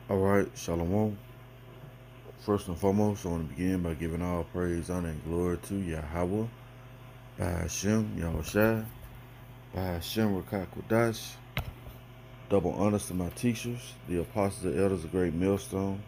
Alright, Shalom. First and foremost, I want to begin by giving all praise, honor, and glory to Yahawah Bahasham Yahawashi Bahasham Qadash. Double honors to my teachers, the apostles and elders of Great Millstone.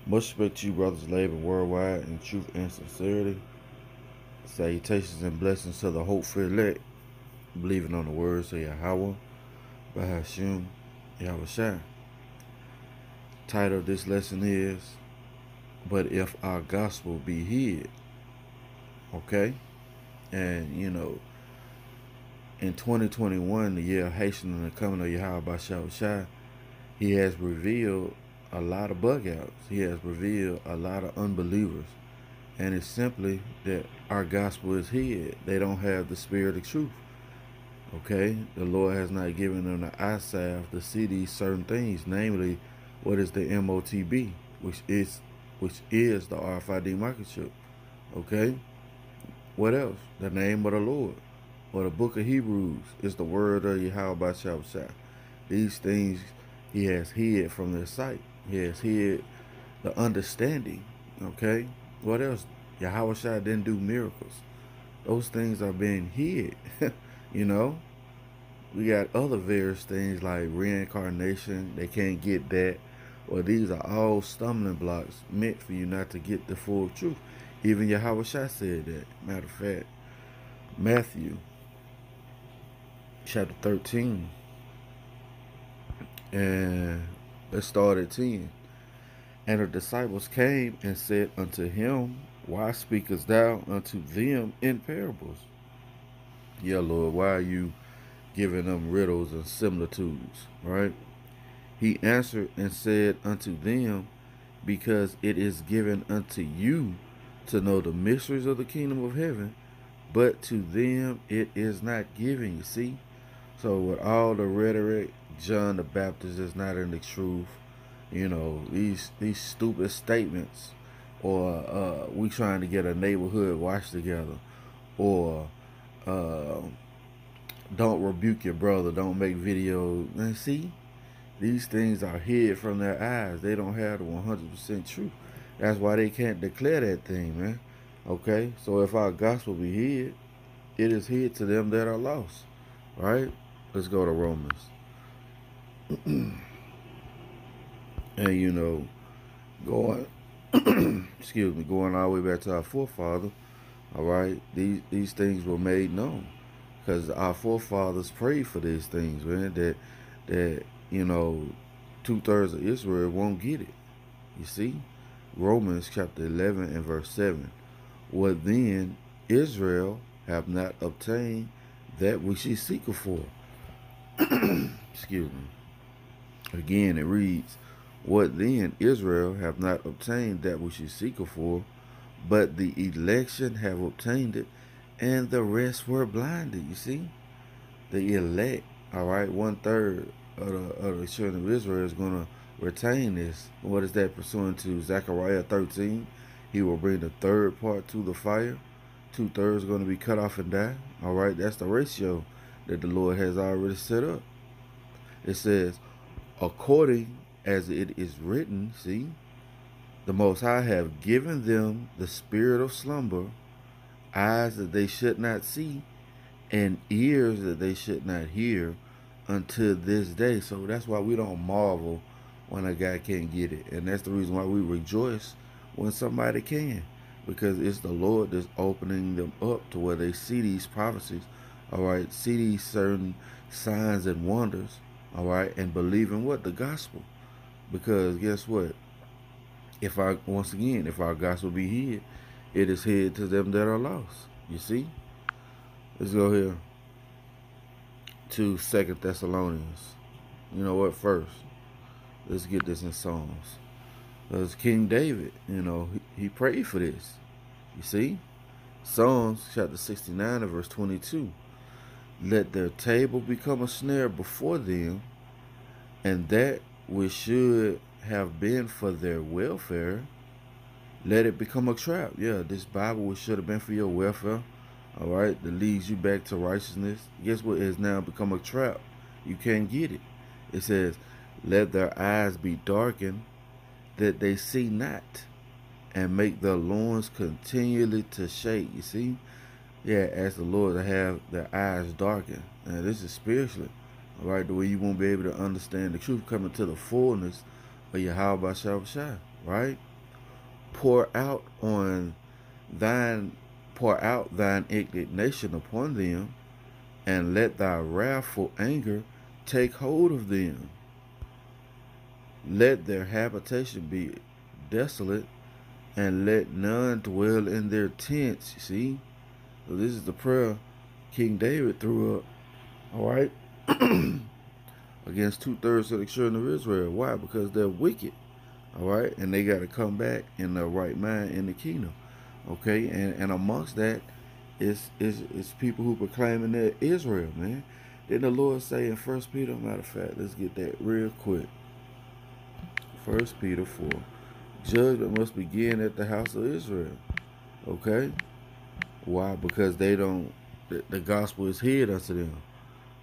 Much respect to you, brothers labor worldwide in truth and sincerity. Salutations and blessings to the hopeful elect, believing on the words of Yahawah Bahasham Yahawashi. Title of this lesson is, "But if our gospel be hid," okay? And, in 2021, the year of Haitian and the coming of Yahawah Bahasham Yahawashi, he has revealed a lot of bug outs. He has revealed a lot of unbelievers. And it's simply that our gospel is hid. They don't have the spirit of truth. Okay? The Lord has not given them the eye salve to see these certain things, namely, what is the MOTB, which is the RFID microchip. Okay? What else? The name of the Lord, or the book of Hebrews, is the word of Yahawah Bahasham Yahawashi. These things he has hid from their sight. He has hid the understanding. Okay? What else? Yahawashi didn't do miracles. Those things are being hid. We got other various things like reincarnation. They can't get that. Or these are all stumbling blocks meant for you not to get the full truth. Even Yahawashi said that. Matter of fact, Matthew chapter 13. And let's start at 10. And the disciples came and said unto him, Why speakest thou unto them in parables? Yeah, Lord, why are you giving them riddles and similitudes, right? He answered and said unto them, Because it is given unto you to know the mysteries of the kingdom of heaven, but to them it is not given, you see? So with all the rhetoric, John the Baptist is not in the truth. These stupid statements, or we trying to get a neighborhood watch together, or don't rebuke your brother, don't make videos. And see, these things are hid from their eyes. They don't have the 100% truth. That's why they can't declare that thing, man. Okay? So if our gospel be hid, it is hid to them that are lost. Right? Let's go to Romans. And going going all the way back to our forefather, all right, these things were made known because our forefathers prayed for these things, man, that 2/3 of Israel won't get it. You see, Romans chapter 11 and verse 7. What then Israel have not obtained that which he seeketh for. Excuse me. Again, it reads, What then Israel have not obtained that which he seeketh for, but the election have obtained it, and the rest were blinded. You see, the elect, all right, 1/3 of the children of Israel is going to retain this. What is that pursuant to Zechariah 13? He will bring the third part to the fire. 2/3 going to be cut off and die. All right, that's the ratio that the Lord has already set up. It says, according as it is written, see, the Most High have given them the spirit of slumber, eyes that they should not see, and ears that they should not hear until this day. So that's why we don't marvel when a guy can't get it. And that's the reason why we rejoice when somebody can. Because it's the Lord that's opening them up to where they see these prophecies, all right, see these certain signs and wonders, all right, and believe in what? The gospel. Because guess what? If our gospel be hid, it is hid to them that are lost. You see? Let's go here to 2 Thessalonians. You know what? First, let's get this in Psalms. Because King David, he prayed for this. You see? Psalms chapter 69 and verse 22. Let their table become a snare before them, and that which should have been for their welfare, let it become a trap. Yeah, this Bible which should have been for your welfare, all right, that leads you back to righteousness. Guess what? It has now become a trap. You can't get it. It says, Let their eyes be darkened, that they see not, and make their loins continually to shake. You see? Yeah, ask the Lord to have their eyes darkened. Now, this is spiritually, all right, the way you won't be able to understand the truth coming to the fullness of Yahawah Bahasham Yahawashi, right? Pour out on thine, pour out thine indignation upon them, and let thy wrathful anger take hold of them. Let their habitation be desolate, and let none dwell in their tents. You see? So this is the prayer King David threw up, all right, against 2/3 of the children of Israel. Why? Because they're wicked, all right, and they got to come back in the right mind in the kingdom, okay, and amongst that is people who proclaiming that Israel, man. Didn't the Lord say in 1 Peter, matter of fact, let's get that real quick. 1 Peter 4, judgment must begin at the house of Israel, okay? Why? Because they don't, the gospel is hid unto them.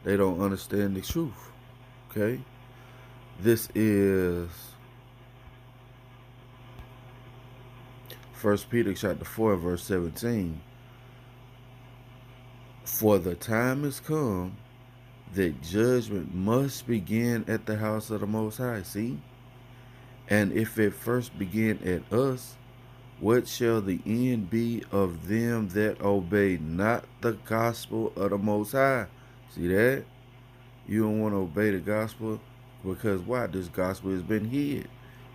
They don't understand the truth, okay? This is 1 Peter chapter 4, verse 17. For the time is come that judgment must begin at the house of the Most High. See? And if it first begin at us, what shall the end be of them that obey not the gospel of the Most High? See that? You don't want to obey the gospel because why? This gospel has been hid.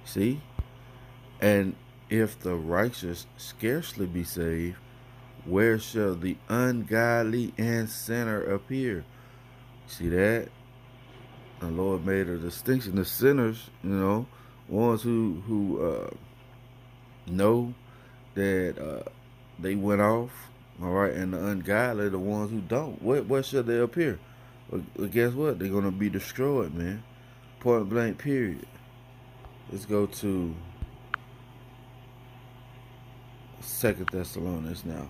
See? And if the righteous scarcely be saved, where shall the ungodly and sinner appear? See that? The Lord made a distinction. The sinners, ones who know that they went off, all right, and the ungodly, the ones who don't. Where shall they appear? Well, guess what? They're gonna be destroyed, man. Point blank. Period. Let's go to 2 Thessalonians now.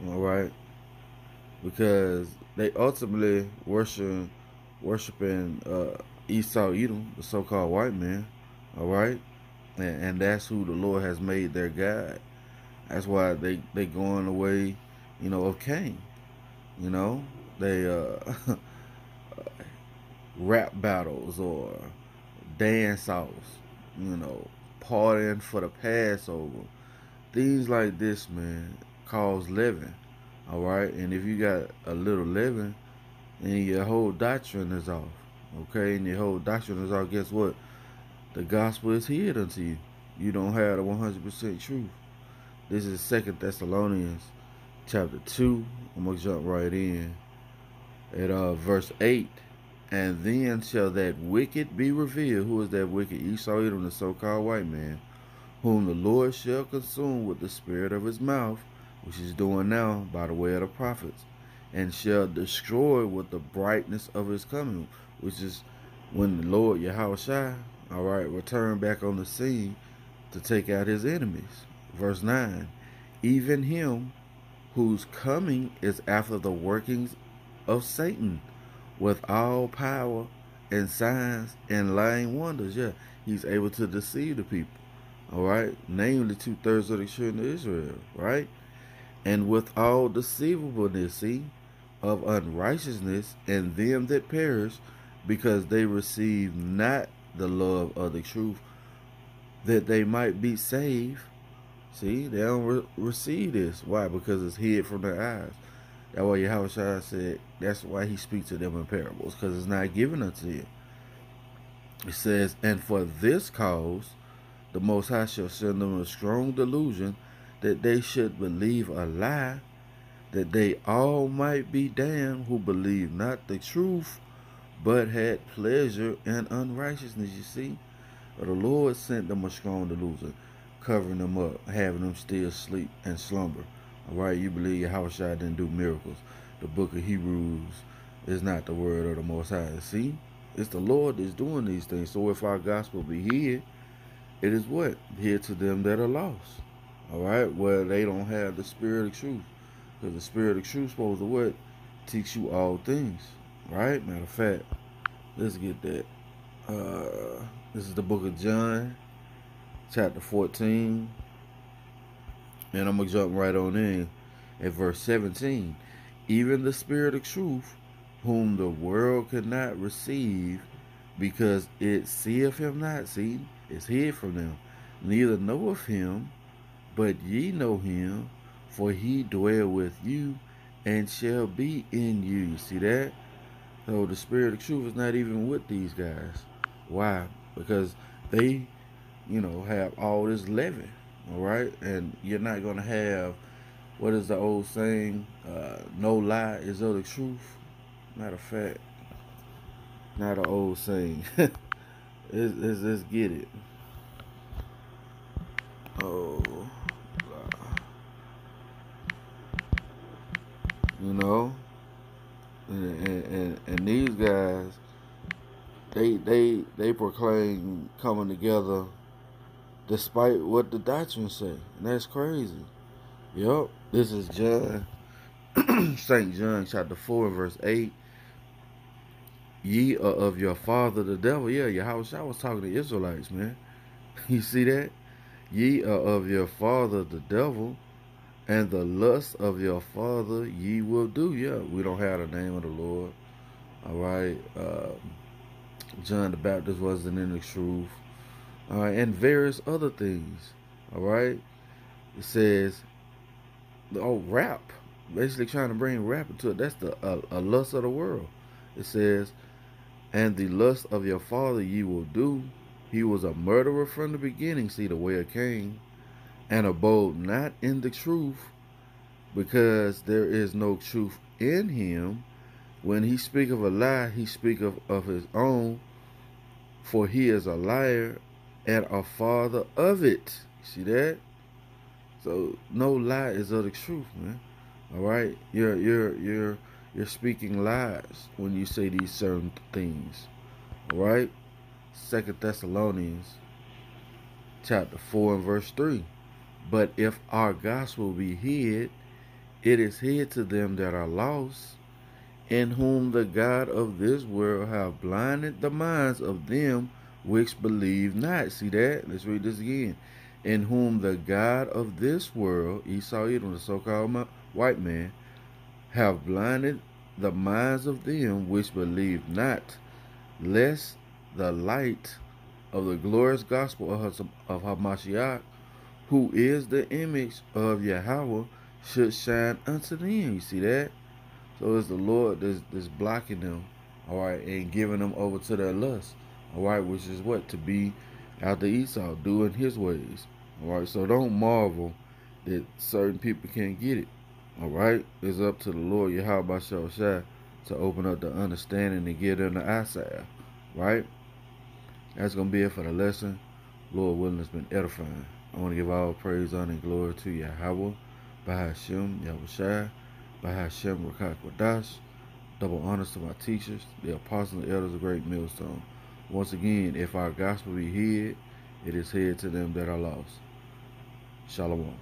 All right, because they ultimately worshiping Esau, Edom, the so-called white man. All right, and that's who the Lord has made their God. That's why they going away, of Cain. They rap battles or dance offs, partying for the Passover. Things like this, man, cause leaven. All right, and if you got a little leaven, then your whole doctrine is off. Okay, and your whole doctrine is off. Guess what? The gospel is hid unto you. You don't have the 100% truth. This is 2 Thessalonians chapter 2. I'm going to jump right in at verse 8. And then shall that wicked be revealed. Who is that wicked? Esau, Edom, the so-called white man, whom the Lord shall consume with the spirit of his mouth, which he's doing now by the way of the prophets, and shall destroy with the brightness of his coming, which is when the Lord Yahawashi, all right, return back on the scene to take out his enemies. Verse 9, even him whose coming is after the workings of Satan, with all power and signs and lying wonders. Yeah, he's able to deceive the people, all right, namely 2/3 of the children of Israel, right? And with all deceivableness, see, of unrighteousness in them that perish, because they receive not the love of the truth, that they might be saved. See, they don't receive this. Why? Because it's hid from their eyes. That's why Yahawashi said, that's why he speaks to them in parables, because it's not given unto them. It says, and for this cause, the Most High shall send them a strong delusion, that they should believe a lie, that they all might be damned who believe not the truth, but had pleasure in unrighteousness. You see? But the Lord sent them a strong delusion, covering them up, having them still sleep and slumber. All right, you believe Yahawashi didn't do miracles. The book of Hebrews is not the word of the Most High. See? It's the Lord that's doing these things. So if our gospel be hid, it is what? Hid to them that are lost. All right, where they don't have the spirit of truth. Because the spirit of truth is supposed to what? Teach you all things. Right? Matter of fact, let's get that. This is the book of John, chapter 14. And I'm going to jump right on in at verse 17. Even the Spirit of truth, whom the world could not receive, because it seeth him not, see, it's hid from them, neither knoweth him, but ye know him, for he dwell with you and shall be in you. See that? So the Spirit of truth is not even with these guys. Why? Because they, have all this leaven. All right? And you're not going to have, what is the old saying? No lie is of the truth. Matter of fact, not an old saying. Let's get it. Oh, you know, and these guys, they proclaim coming together despite what the doctrine say, and that's crazy. Yup, this is John, Saint John, chapter 4, verse 8. Ye are of your father the devil. Yeah, Yahawah was talking to Israelites, man. You see that? Ye are of your father the devil, and the lust of your father ye will do. Yeah, we don't have the name of the Lord. All right. John the Baptist wasn't in the truth. All right, and various other things. All right. It says, rap. Basically trying to bring rap into it. That's the a lust of the world. It says, and the lust of your father ye will do. He was a murderer from the beginning, see the way it came, and abode not in the truth, because there is no truth in him. When he speak of a lie, he speak of his own, for he is a liar and a father of it. See that? So no lie is of the truth, man. All right, you're speaking lies when you say these certain things. All right, 2 Thessalonians chapter 4 and verse 3. But if our gospel be hid, it is hid to them that are lost, in whom the God of this world have blinded the minds of them which believe not. See that? Let's read this again. In whom the God of this world, Esau Edom, the so-called white man, have blinded the minds of them which believe not, lest the light of the glorious gospel of Hamashiach, who is the image of Yahawah, should shine unto them. You see that? So it's the Lord that's blocking them, all right, and giving them over to their lust, all right, which is what? To be after Esau, doing his ways, all right. So don't marvel that certain people can't get it, all right. It's up to the Lord Yahawah Bahasham Yahawashi to open up the understanding and give them the eyesight, right? That's going to be it for the lesson. Lord willing, it's been edifying. I want to give all praise, honor, and glory to Yahawah Bahasham Yahawashi Bahasham Qadash. Double honors to my teachers, the apostles and elders of Great Millstone. Once again, if our gospel be hid, it is hid to them that are lost. Shalom.